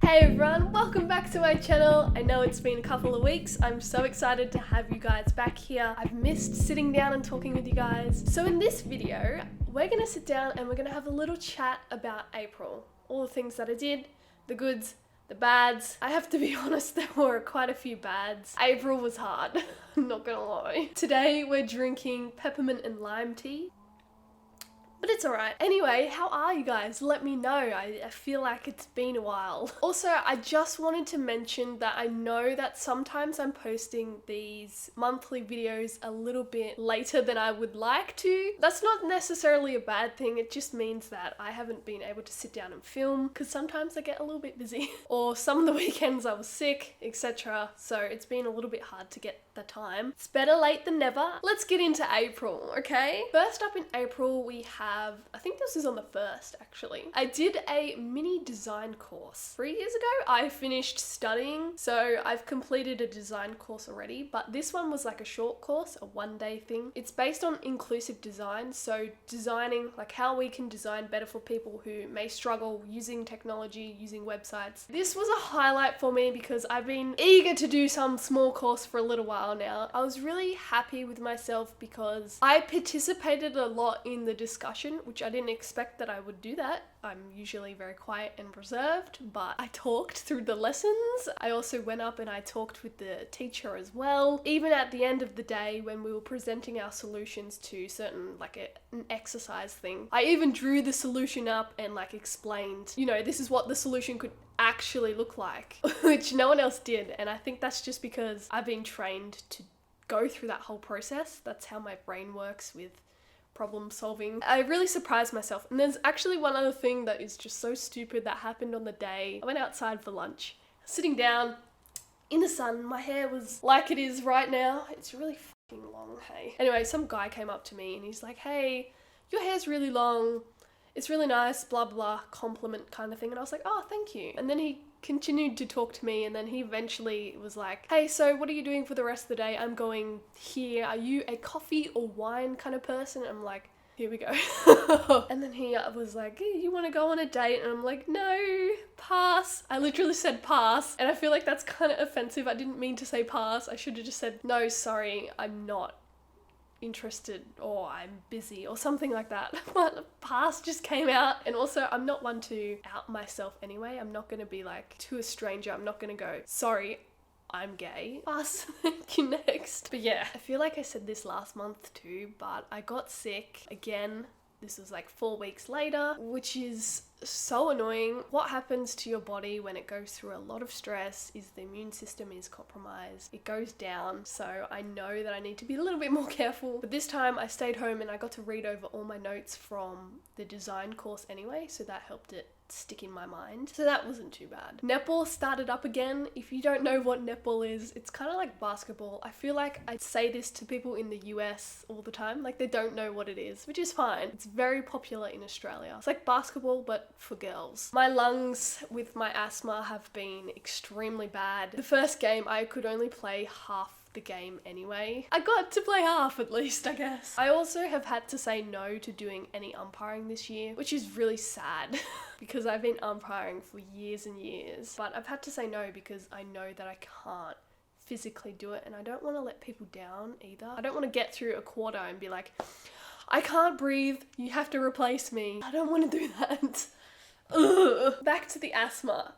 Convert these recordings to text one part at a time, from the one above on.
Hey everyone, welcome back to my channel. I know it's been a couple of weeks. I'm so excited to have you guys back here. I've missed sitting down and talking with you guys. So in this video, we're gonna sit down and we're gonna have a little chat about April. All the things that I did, the goods, the bads. I have to be honest, there were quite a few bads. April was hard, I'm not gonna lie. Today we're drinking peppermint and lime tea. But it's alright. Anyway, how are you guys? Let me know. I feel like it's been a while. Also, I just wanted to mention that I know that sometimes I'm posting these monthly videos a little bit later than I would like to. That's not necessarily a bad thing. It just means that I haven't been able to sit down and film because sometimes I get a little bit busy. Or some of the weekends I was sick, etc. So it's been a little bit hard to get the time. It's better late than never. Let's get into April, okay? First up in April, we have, I think this is on the 1st actually. I did a mini design course. 3 years ago, I finished studying. So I've completed a design course already, but this one was like a short course, a one-day thing. It's based on inclusive design. So designing, like how we can design better for people who may struggle using technology, using websites. This was a highlight for me because I've been eager to do some small course for a little while now. I was really happy with myself because I participated a lot in the discussion, which I didn't expect that I would do that. I'm usually very quiet and reserved, but I talked through the lessons. I also went up and I talked with the teacher as well. Even at the end of the day when we were presenting our solutions to certain, like an exercise thing, I even drew the solution up and like explained, you know, this is what the solution could actually look like, which no one else did. And I think that's just because I've been trained to go through that whole process. That's how my brain works with problem solving. I really surprised myself. And there's actually one other thing that is just so stupid that happened on the day. I went outside for lunch, sitting down in the sun. My hair was like it is right now. It's really fucking long, hey. Anyway, some guy came up to me and he's like, hey, your hair's really long. It's really nice, blah, blah, compliment kind of thing. And I was like, oh, thank you. And then he continued to talk to me and then he eventually was like, hey, so what are you doing for the rest of the day? I'm going here. Are you a coffee or wine kind of person? I'm like, here we go. And then he was like, hey, you want to go on a date? And I'm like, no, pass. I literally said pass. And I feel like that's kind of offensive. I didn't mean to say pass. I should have just said, no, sorry, I'm not interested or I'm busy or something like that. But pass just came out. And also I'm not one to out myself anyway. I'm not going to be like to a stranger. I'm not going to go, sorry, I'm gay. Pass. Thank you, next. But yeah, I feel like I said this last month too, but I got sick again. This was like 4 weeks later, which is so annoying. What happens to your body when it goes through a lot of stress is the immune system is compromised. It goes down. So I know that I need to be a little bit more careful. But this time I stayed home and I got to read over all my notes from the design course anyway. So that helped it stick in my mind. So that wasn't too bad. Netball started up again. If you don't know what netball is, it's kind of like basketball. I feel like I say this to people in the US all the time. Like they don't know what it is, which is fine. It's very popular in Australia. It's like basketball, but for girls. My lungs with my asthma have been extremely bad. The first game I could only play half the game anyway. I got to play half at least, I guess. I also have had to say no to doing any umpiring this year, which is really sad because I've been umpiring for years and years, but I've had to say no because I know that I can't physically do it and I don't want to let people down either. I don't want to get through a quarter and be like, I can't breathe, you have to replace me. I don't want to do that. Ugh. Back to the asthma.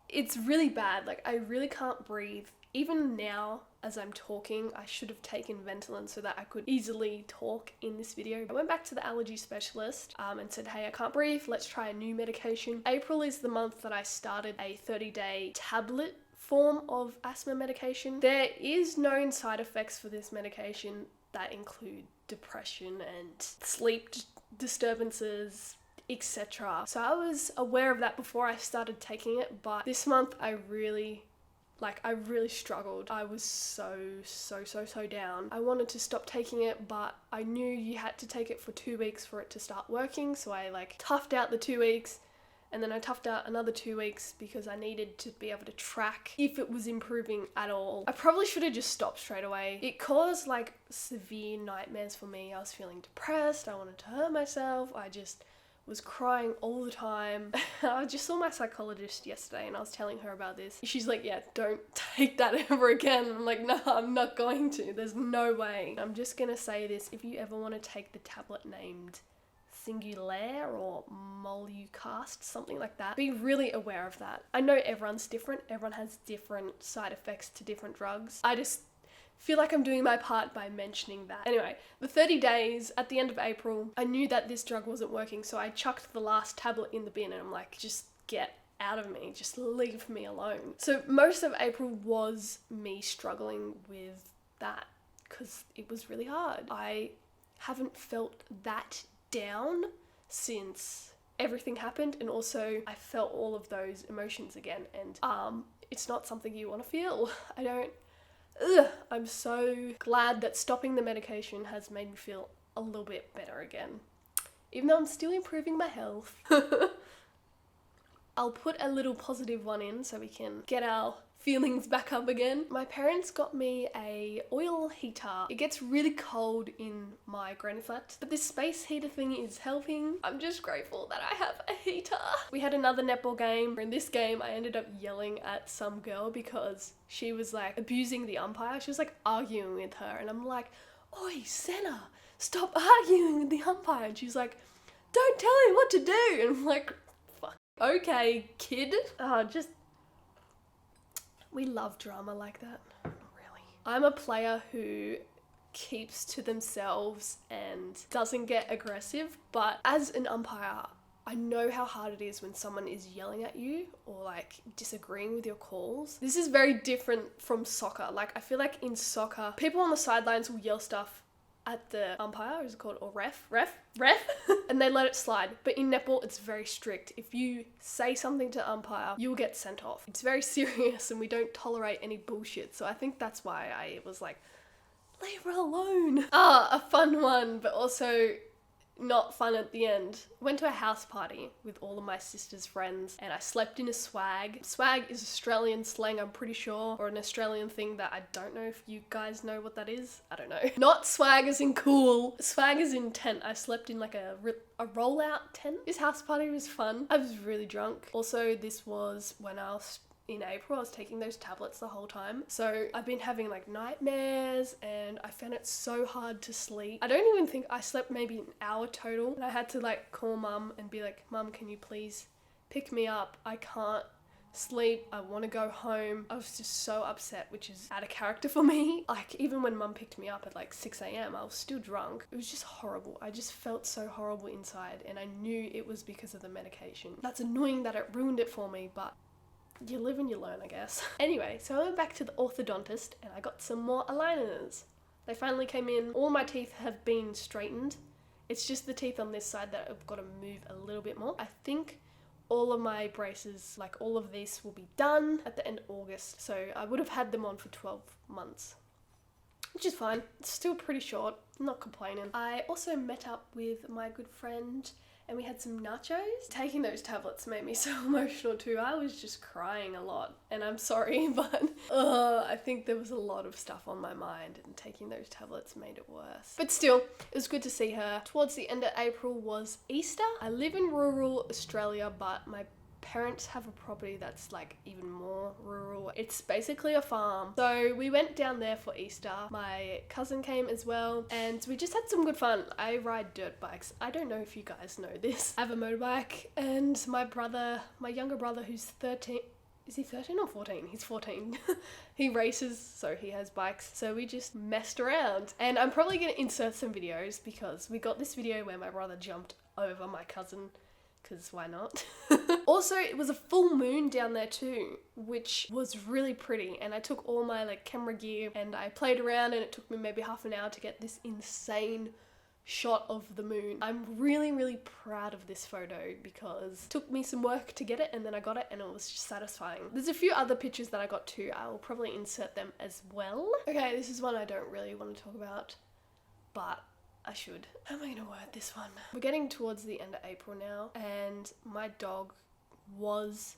It's really bad. Like I really can't breathe. Even now, as I'm talking, I should have taken Ventolin so that I could easily talk in this video. I went back to the allergy specialist and said, hey, I can't breathe. Let's try a new medication. April is the month that I started a 30-day tablet form of asthma medication. There is known side effects for this medication that include depression and sleep disturbances, etc. So I was aware of that before I started taking it, but this month I really struggled. I was so down. I wanted to stop taking it, but I knew you had to take it for 2 weeks for it to start working. So I like toughed out the 2 weeks and then I toughed out another 2 weeks because I needed to be able to track if it was improving at all. I probably should have just stopped straight away. It caused like severe nightmares for me. I was feeling depressed. I wanted to hurt myself. I just was crying all the time. I just saw my psychologist yesterday and I was telling her about this. She's like, yeah, don't take that ever again. I'm like, no, I'm not going to. There's no way. I'm just gonna say this. If you ever want to take the tablet named Singulaire or Molucast, something like that, be really aware of that. I know everyone's different. Everyone has different side effects to different drugs. I just feel like I'm doing my part by mentioning that. Anyway, the 30 days at the end of April, I knew that this drug wasn't working, so I chucked the last tablet in the bin and I'm like, just get out of me, just leave me alone. So most of April was me struggling with that because it was really hard. I haven't felt that down since everything happened, and also I felt all of those emotions again, and it's not something you want to feel. I'm so glad that stopping the medication has made me feel a little bit better again, even though I'm still improving my health. I'll put a little positive one in so we can get our feelings back up again. My parents got me a oil heater. It gets really cold in my granny flat, but this space heater thing is helping. I'm just grateful that I have a heater. We had another netball game. In this game, I ended up yelling at some girl because she was like abusing the umpire. She was like arguing with her, and I'm like, oi, Senna, stop arguing with the umpire. And she's like, don't tell him what to do. And I'm like, fuck. Okay, kid. We love drama like that. Really. I'm a player who keeps to themselves and doesn't get aggressive, but as an umpire, I know how hard it is when someone is yelling at you or like disagreeing with your calls. This is very different from soccer. Like, I feel like in soccer, people on the sidelines will yell stuff at the umpire, is it called, or ref, and they let it slide. But in netball, it's very strict. If you say something to umpire, you'll get sent off. It's very serious and we don't tolerate any bullshit. So I think that's why I was like, leave her alone. A fun one, but also not fun at the end. Went to a house party with all of my sister's friends and I slept in a swag. Swag is Australian slang, I'm pretty sure, or an Australian thing that I don't know if you guys know what that is. I don't know. Not swag as in cool. Swag as in tent. I slept in like a rollout tent. This house party was fun. I was really drunk. Also, this was when I was in April. I was taking those tablets the whole time. So I've been having like nightmares and I found it so hard to sleep. I don't even think I slept maybe an hour total. And I had to like call mum and be like, Mum, can you please pick me up? I can't sleep. I want to go home. I was just so upset, which is out of character for me. Like, even when mum picked me up at like 6 a.m, I was still drunk. It was just horrible. I just felt so horrible inside and I knew it was because of the medication. That's annoying that it ruined it for me, but you live and you learn, I guess. Anyway, so I went back to the orthodontist and I got some more aligners. They finally came in. All my teeth have been straightened. It's just the teeth on this side that I've got to move a little bit more. I think all of my braces, like all of this, will be done at the end of August. So I would have had them on for 12 months, which is fine. It's still pretty short. I'm not complaining. I also met up with my good friend and we had some nachos. Taking those tablets made me so emotional too. I was just crying a lot and I'm sorry, but I think there was a lot of stuff on my mind and taking those tablets made it worse. But still, it was good to see her. Towards the end of April was Easter. I live in rural Australia, but my parents have a property that's like even more rural. It's basically a farm. So we went down there for Easter. My cousin came as well and we just had some good fun. I ride dirt bikes. I don't know if you guys know this. I have a motorbike and my younger brother who's 13, is he 13 or 14? He's 14. He races, so he has bikes. So we just messed around and I'm probably gonna insert some videos because we got this video where my brother jumped over my cousin, because why not? Also, it was a full moon down there too, which was really pretty, and I took all my like camera gear and I played around and it took me maybe half an hour to get this insane shot of the moon. I'm really proud of this photo because it took me some work to get it and then I got it and it was just satisfying. There's a few other pictures that I got too. I will probably insert them as well. Okay, this is one I don't really want to talk about, but I should. How am I gonna word this one? We're getting towards the end of April now and my dog was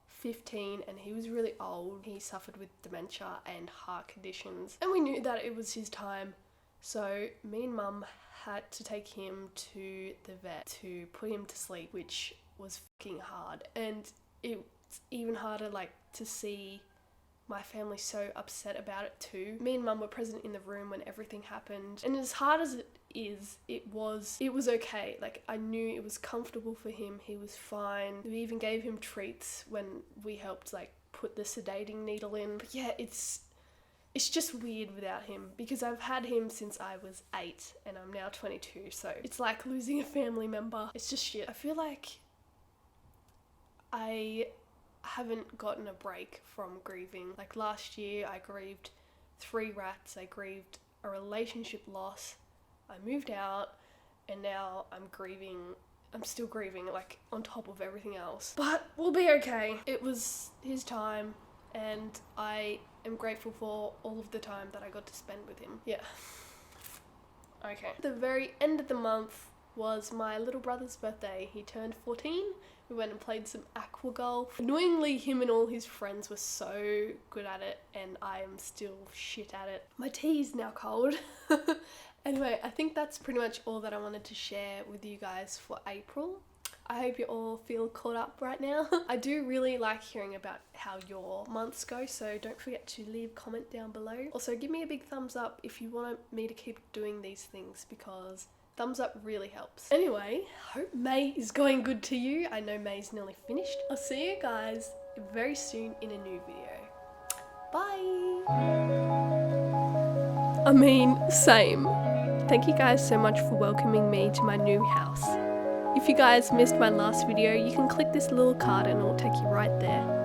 15 and he was really old. He suffered with dementia and heart conditions and we knew that it was his time. So me and mum had to take him to the vet to put him to sleep, which was fucking hard. And it's even harder like to see my family so upset about it too. Me and Mum were present in the room when everything happened, and as hard as it is, it was okay. Like, I knew it was comfortable for him, he was fine. We even gave him treats when we helped like put the sedating needle in. But yeah, it's just weird without him, because I've had him since I was 8 and I'm now 22, so it's like losing a family member. It's just shit. I feel like I haven't gotten a break from grieving. Like, last year I grieved 3 rats, I grieved a relationship loss, I moved out, and now I'm still grieving, like, on top of everything else. But we'll be okay. It was his time, and I am grateful for all of the time that I got to spend with him. Yeah. Okay. The very end of the month was my little brother's birthday. He turned 14. We went and played some aqua golf. Annoyingly, him and all his friends were so good at it, and I am still shit at it. My tea is now cold. Anyway, I think that's pretty much all that I wanted to share with you guys for April. I hope you all feel caught up right now. I do really like hearing about how your months go, so don't forget to leave a comment down below. Also, give me a big thumbs up if you want me to keep doing these things, because thumbs up really helps. Anyway, hope May is going good to you. I know May's nearly finished. I'll see you guys very soon in a new video. Bye! I mean, same. Thank you guys so much for welcoming me to my new house. If you guys missed my last video, you can click this little card and it will take you right there.